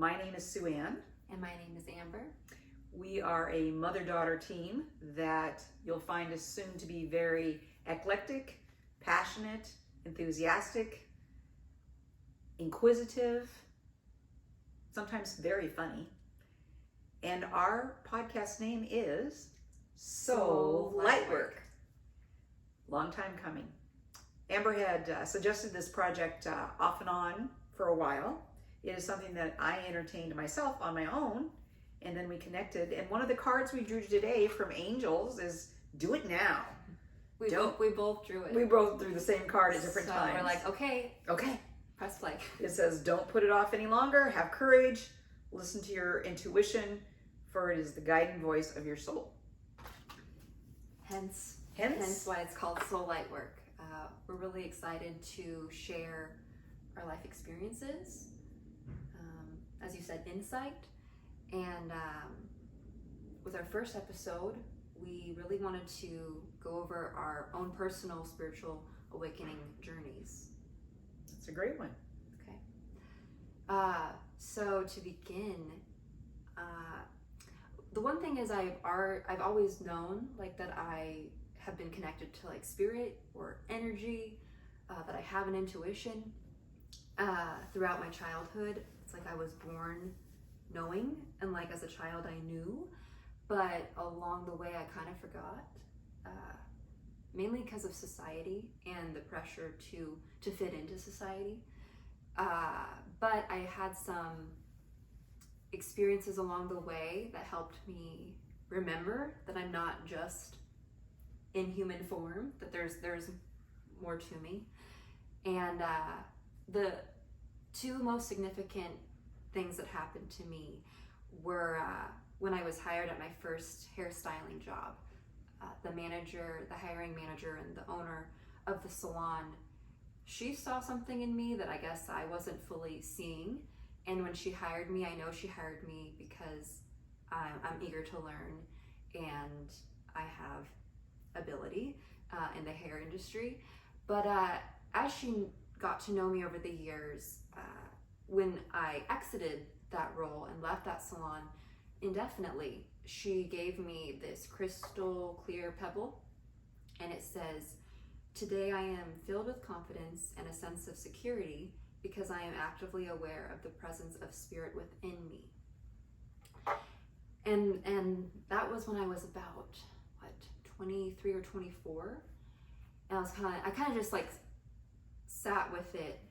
My name is Sue Ann. And my name is Amber. We are a mother-daughter team that you'll find is soon to be very eclectic, passionate, enthusiastic, inquisitive, sometimes very funny. And our podcast name is Soul Lightwork. Long time coming. Amber had suggested this project off and on for a while. It is something that I entertained myself on my own, and then we connected. And one of the cards we drew today from Angels is do it now. We both drew it. We both drew the same card at different times. We're like, okay, press play. It says, don't put it off any longer. Have courage. Listen to your intuition, for it is the guiding voice of your soul. Hence why it's called Soul Lightwork. We're really excited to share our life experiences, as you said, insight. And with our first episode, we really wanted to go over our own personal spiritual awakening journeys. That's a great one. Okay. So to begin, the one thing is I've always known like that I have been connected to like spirit or energy, that I have an intuition throughout my childhood. It's like I was born knowing, and like as a child I knew, but along the way I kind of forgot, mainly because of society and the pressure to fit into society. But I had some experiences along the way that helped me remember that I'm not just in human form, that there's more to me. And the two most significant things that happened to me were when I was hired at my first hairstyling job. The hiring manager and the owner of the salon, she saw something in me that I guess I wasn't fully seeing. And when she hired me, I know she hired me because I'm eager to learn and I have ability in the hair industry. But as she got to know me over the years, when I exited that role and left that salon indefinitely, she gave me this crystal clear pebble, and it says, "Today I am filled with confidence and a sense of security because I am actively aware of the presence of spirit within me." And that was when I was about 23 or 24, and I kind of just like sat with it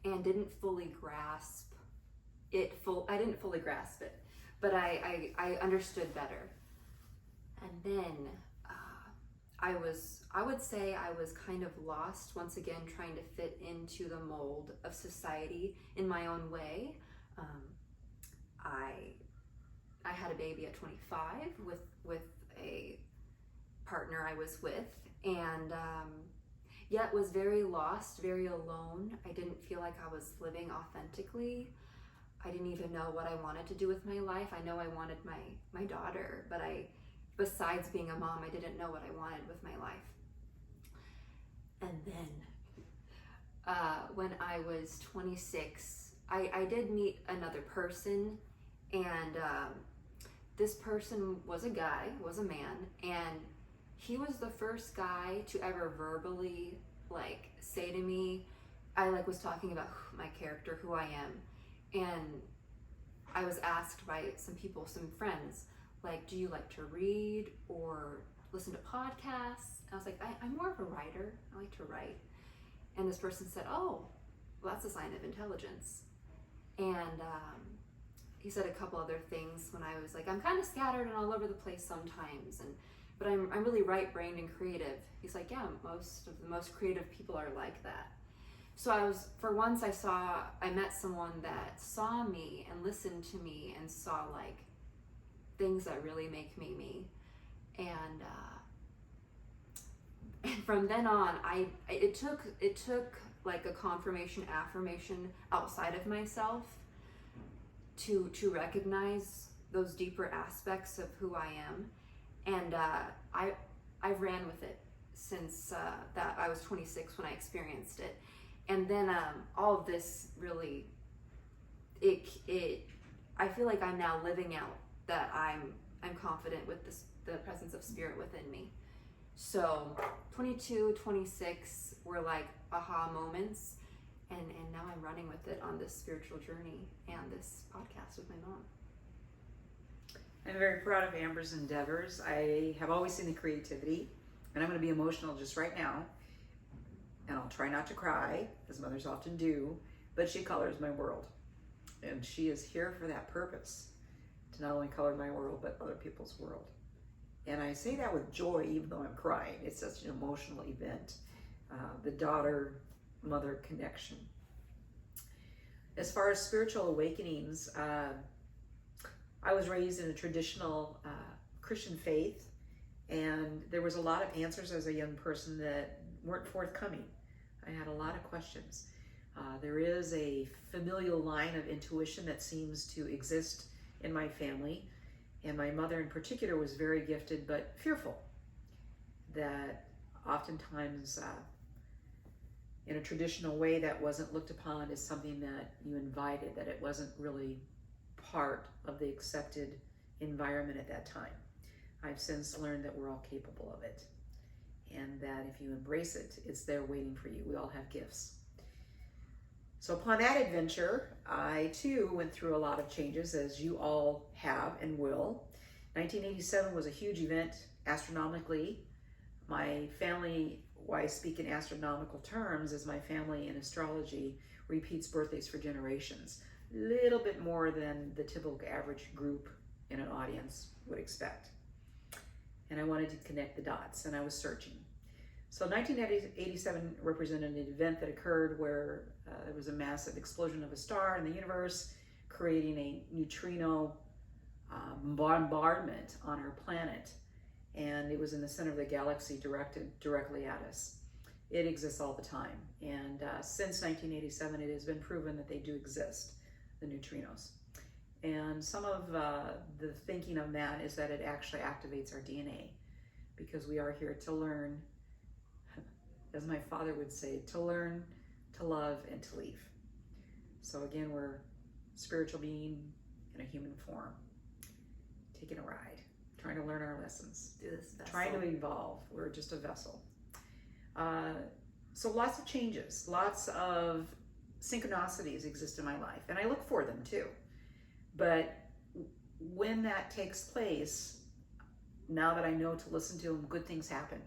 and didn't fully grasp it. I didn't fully grasp it, but I understood better. And then I would say I was kind of lost once again, trying to fit into the mold of society in my own way. I had a baby at 25 with a partner I was with, and yet was very lost, very alone. I didn't feel like I was living authentically. I didn't even know what I wanted to do with my life. I know I wanted my daughter, but besides being a mom, I didn't know what I wanted with my life. And then when I was 26, I did meet another person, and this person was a man, and he was the first guy to ever verbally like say to me, I like was talking about my character, who I am, and I was asked by some friends, like, do you like to read or listen to podcasts? And I was like, I'm more of a writer. I like to write. And this person said, oh, well, that's a sign of intelligence. And he said a couple other things when I was like, I'm kind of scattered and all over the place sometimes, but I'm really right-brained and creative. He's like, yeah, most of the most creative people are like that. So I met someone that saw me and listened to me and saw like things that really make me me. And from then on, it took like a confirmation, affirmation outside of myself to recognize those deeper aspects of who I am. And I ran with it since that I was 26 when I experienced it. And then all of this really I feel like I'm now living out that I'm confident with the presence of spirit within me. So 22, 26 were like aha moments, and now I'm running with it on this spiritual journey and this podcast with my mom. I'm very proud of Amber's endeavors. I have always seen the creativity, and I'm going to be emotional just right now, and I'll try not to cry, as mothers often do, but she colors my world, and she is here for that purpose, to not only color my world, but other people's world. And I say that with joy, even though I'm crying. It's such an emotional event, the daughter-mother connection. As far as spiritual awakenings, I was raised in a traditional Christian faith, and there was a lot of answers as a young person that weren't forthcoming. I had a lot of questions. There is a familial line of intuition that seems to exist in my family, and my mother in particular was very gifted but fearful. That oftentimes in a traditional way that wasn't looked upon as something that you invited, that it wasn't really part of the accepted environment at that time. I've since learned that we're all capable of it, and that if you embrace it, it's there waiting for you. We all have gifts. So upon that adventure, I too went through a lot of changes, as you all have and will. 1987 was a huge event astronomically. My family, why I speak in astronomical terms, is my family in astrology repeats birthdays for generations. Little bit more than the typical average group in an audience would expect. And I wanted to connect the dots, and I was searching. So 1987 represented an event that occurred where there was a massive explosion of a star in the universe, creating a neutrino bombardment on our planet. And it was in the center of the galaxy, directed directly at us. It exists all the time. And since 1987, it has been proven that they do exist, the neutrinos. And some of the thinking of that is that it actually activates our DNA, because we are here to learn, as my father would say, to learn, to love, and to leave. So again, we're a spiritual being in a human form, taking a ride, trying to learn our lessons, Do this vessel. trying to evolve. We're just a vessel. So lots of changes, lots of synchronicities exist in my life, and I look for them too. But when that takes place, now that I know to listen to them, good things happen.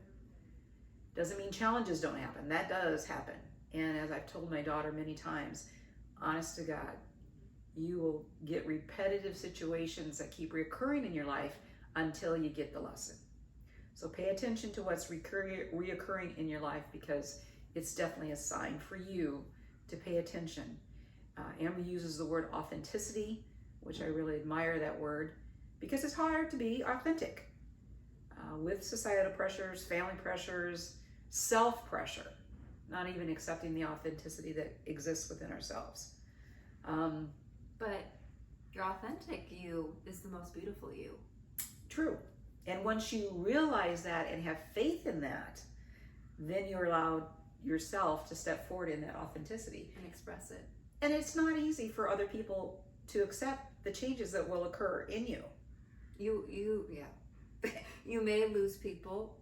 Doesn't mean challenges don't happen. That does happen. And as I've told my daughter many times, honest to God, you will get repetitive situations that keep reoccurring in your life until you get the lesson. So pay attention to what's reoccurring in your life, because it's definitely a sign for you to pay attention. Amber uses the word authenticity, which I really admire that word, because it's hard to be authentic with societal pressures, family pressures, self-pressure, not even accepting the authenticity that exists within ourselves. But your authentic you is the most beautiful you. True. And once you realize that and have faith in that, then you're allowed yourself to step forward in that authenticity And express it. And it's not easy for other people to accept the changes that will occur in you. You may lose people,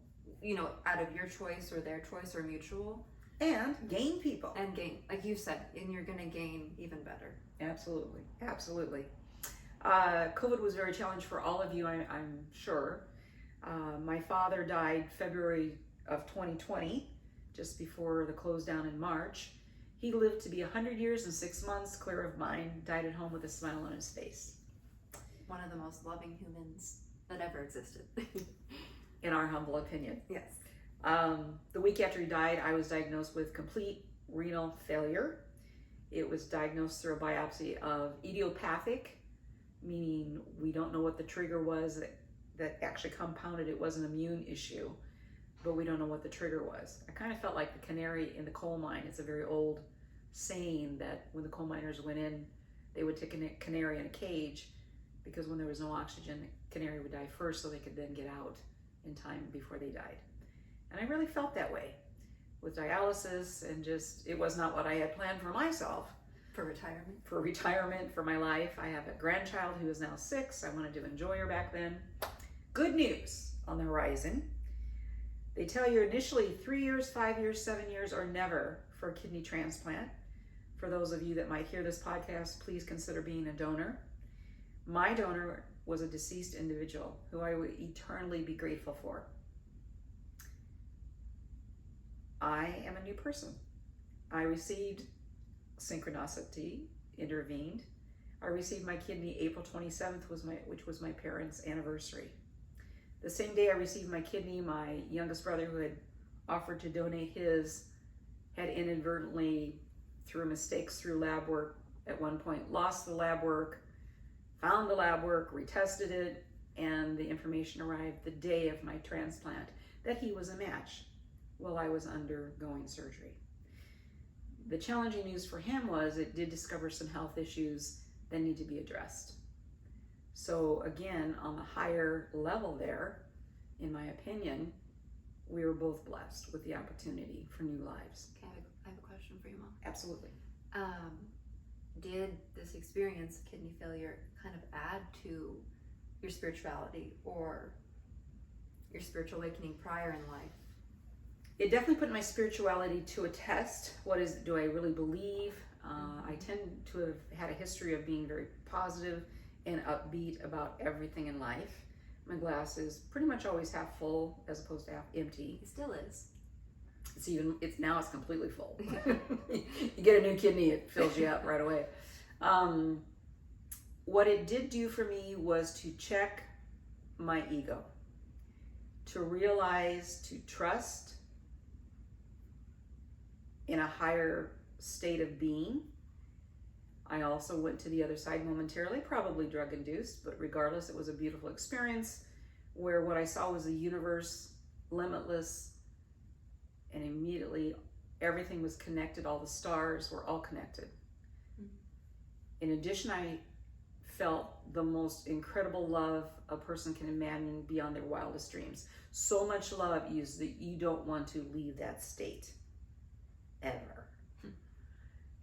out of your choice or their choice or mutual. And gain people. And gain, like you said, and you're going to gain even better. Absolutely. Absolutely. COVID was very challenging for all of you, I'm sure. My father died February of 2020, just before the close down in March. He lived to be 100 years and 6 months, clear of mind, died at home with a smile on his face. One of the most loving humans that ever existed. In our humble opinion. Yes. The week after he died, I was diagnosed with complete renal failure. It was diagnosed through a biopsy of idiopathic, meaning we don't know what the trigger was that actually compounded. It was an immune issue, but we don't know what the trigger was. I kind of felt like the canary in the coal mine. It's a very old saying that when the coal miners went in, they would take a canary in a cage, because when there was no oxygen, the canary would die first so they could then get out in time before they died. And I really felt that way with dialysis, and just, it was not what I had planned for myself. For retirement. For my life. I have a grandchild who is now 6. I wanted to enjoy her back then. Good news on the horizon. They tell you initially 3 years, 5 years, 7 years, or never for a kidney transplant. For those of you that might hear this podcast, please consider being a donor. My donor was a deceased individual who I would eternally be grateful for. I am a new person. I received synchronicity, intervened. I received my kidney April 27th, which was my parents' anniversary. The same day I received my kidney, my youngest brother, who had offered to donate his, had inadvertently, through mistakes through lab work, at one point lost the lab work, found the lab work, retested it, and the information arrived the day of my transplant that he was a match while I was undergoing surgery. The challenging news for him was it did discover some health issues that need to be addressed. So again, on the higher level there, in my opinion, we were both blessed with the opportunity for new lives. Okay, I have a question for you, Mom. Absolutely. Did this experience of kidney failure kind of add to your spirituality or your spiritual awakening prior in life? It definitely put my spirituality to a test. Do I really believe? I tend to have had a history of being very positive and upbeat about everything in life. My glass is pretty much always half full as opposed to half empty. It still is. Now it's completely full. You get a new kidney, it fills you up right away. What it did do for me was to check my ego, to realize, to trust in a higher state of being. I also went to the other side momentarily, probably drug induced, but regardless, it was a beautiful experience where what I saw was the universe, limitless, and immediately everything was connected. All the stars were all connected. In addition, I felt the most incredible love a person can imagine beyond their wildest dreams. So much love that you don't want to leave that state ever.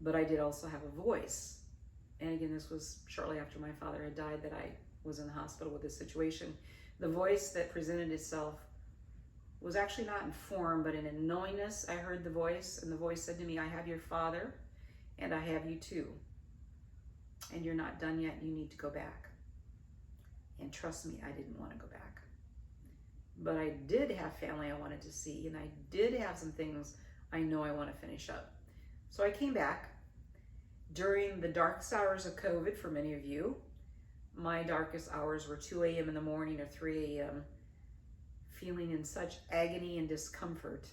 But I did also have a voice. And again, this was shortly after my father had died that I was in the hospital with this situation. The voice that presented itself was actually not in form, but in a knowingness. I heard the voice, and the voice said to me, I have your father, and I have you too. And you're not done yet, you need to go back. And trust me, I didn't want to go back. But I did have family I wanted to see, and I did have some things I know I want to finish up. So I came back. During the darkest hours of COVID, for many of you, my darkest hours were 2 a.m. in the morning or 3 a.m., feeling in such agony and discomfort.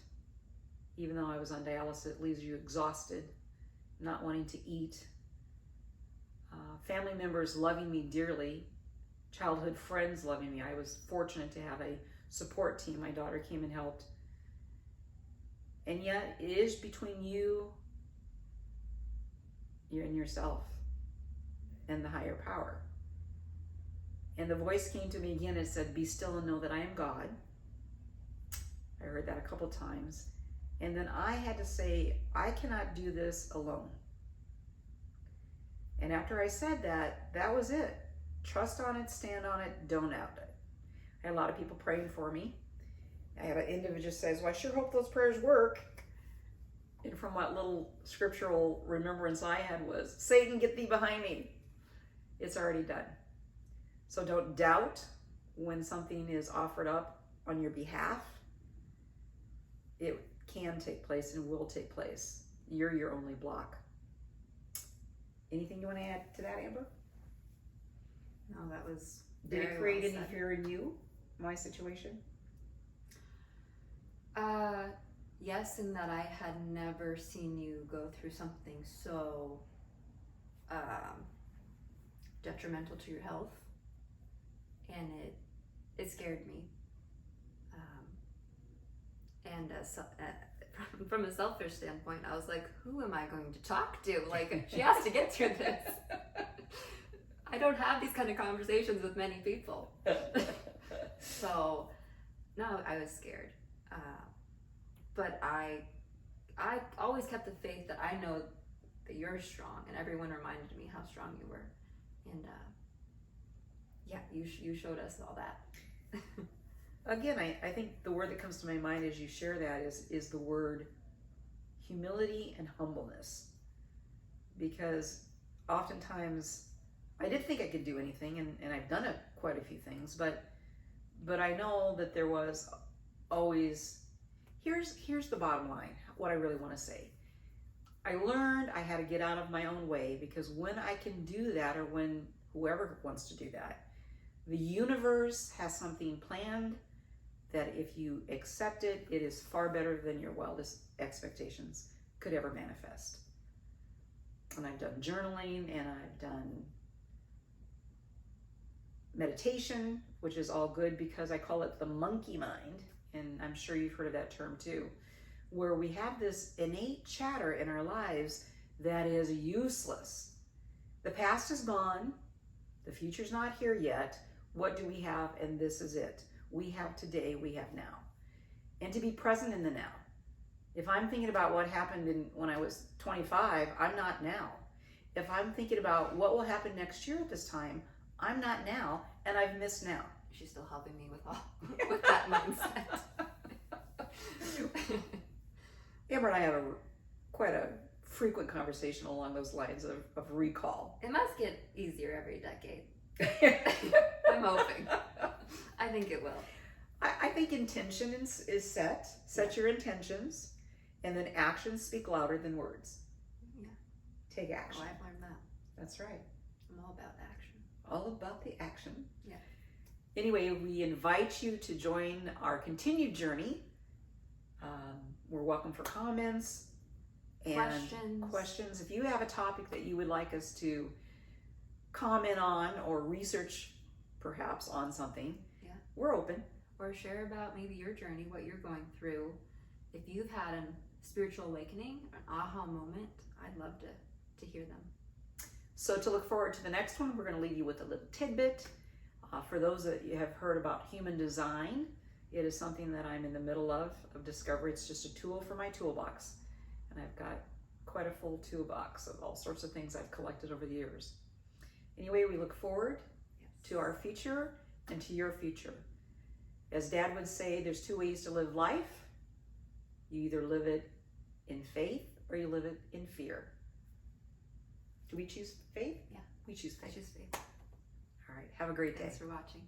Even though I was on dialysis, it leaves you exhausted, not wanting to eat. Family members loving me dearly, childhood friends loving me. I was fortunate to have a support team. My daughter came and helped. And yet, it is between you and yourself and the higher power. And the voice came to me again and said, be still and know that I am God. I heard that a couple times. And then I had to say, I cannot do this alone. And after I said that, that was it. Trust on it, stand on it, don't doubt it. I had a lot of people praying for me. I had an individual says, well, I sure hope those prayers work. And from what little scriptural remembrance I had was, Satan, get thee behind me. It's already done. So don't doubt when something is offered up on your behalf. It can take place and will take place. You're your only block. Anything you want to add to that, Amber? No, that was Did very it create well any said. fear in you, my situation? Yes, in that I had never seen you go through something so detrimental to your health, and it scared me. And from a selfish standpoint, I was like, who am I going to talk to? Like, she has to get through this. I don't have these kind of conversations with many people. So, no, I was scared. But I always kept the faith that I know that you're strong, and everyone reminded me how strong you were, and yeah, you showed us all that. Again, I think the word that comes to my mind as you share that is the word humility and humbleness, because oftentimes I did think I could do anything, and I've done quite a few things, but I know that there was always, here's the bottom line, what I really want to say. I learned I had to get out of my own way, because when I can do that, or when whoever wants to do that, the universe has something planned that if you accept it, it is far better than your wildest expectations could ever manifest. And I've done journaling, and I've done meditation, which is all good, because I call it the monkey mind, and I'm sure you've heard of that term too, where we have this innate chatter in our lives that is useless. The past is gone, the future's not here yet. What do we have? And this is it. We have today, we have now. And to be present in the now. If I'm thinking about what happened when I was 25, I'm not now. If I'm thinking about what will happen next year at this time, I'm not now, and I've missed now. She's still helping me with that mindset. Amber and I have quite a frequent conversation along those lines of recall. It must get easier every decade. I'm hoping. I think it will. I think intention is set. Set your intentions, and then actions speak louder than words. Yeah. Take action. Oh, I've learned that. That's right. I'm all about action. All about the action. Yeah. Anyway, we invite you to join our continued journey. We're welcome for comments and questions. If you have a topic that you would like us to comment on or research perhaps on something, yeah, we're open. Or share about maybe your journey, what you're going through. If you've had a spiritual awakening, an aha moment, I'd love to hear them. So to look forward to the next one, we're going to leave you with a little tidbit. For those that you have heard about human design, it is something that I'm in the middle of discovery. It's just a tool for my toolbox. And I've got quite a full toolbox of all sorts of things I've collected over the years. Anyway, we look forward to our future and to your future. As Dad would say, there's two ways to live life. You either live it in faith or you live it in fear. Do we choose faith? Yeah. We choose faith. I choose faith. All right. Have a great day. Thanks for watching.